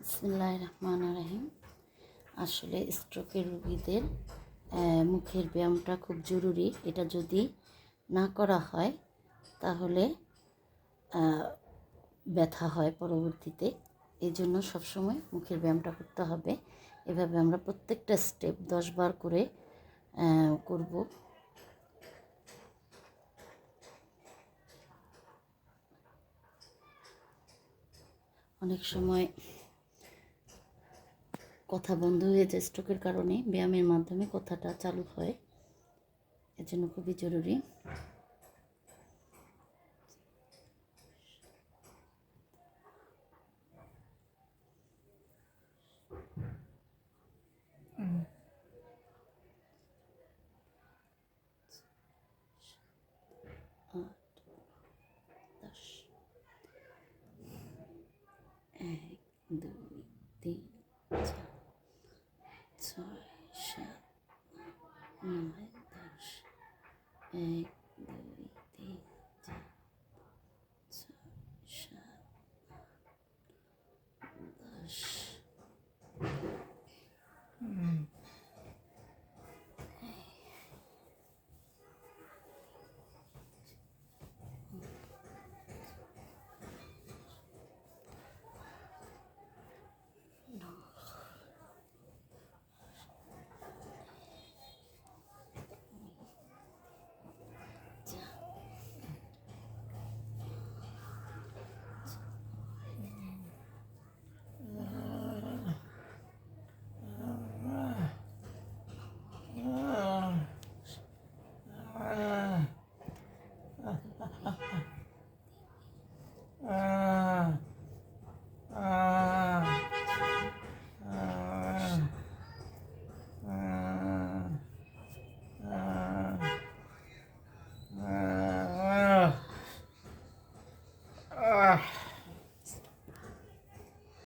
বিসমিল্লাহির রহমানির রহিম। আসলে স্ট্রোকের রোগীদের মুখের ব্যায়ামটা খুব জরুরি। এটা যদি না করা হয় তাহলে ব্যথা হয় পরবর্তীতে। এই জন্য সবসময় মুখের ব্যায়ামটা করতে হবে। এভাবে আমরা প্রত্যেকটা স্টেপ 10 বার করে করব। অনেক সময় কথা বন্ধ হয়ে যায় স্ট্রোকের কারণে, ব্যায়ামের মাধ্যমে কথাটা চালু হয়। এর জন্য খুবই জরুরি। এক, দুই, তিন, চার, ছয়, সাত, নয়, 10। 1, 2, 3, 4, 6, 7, 10।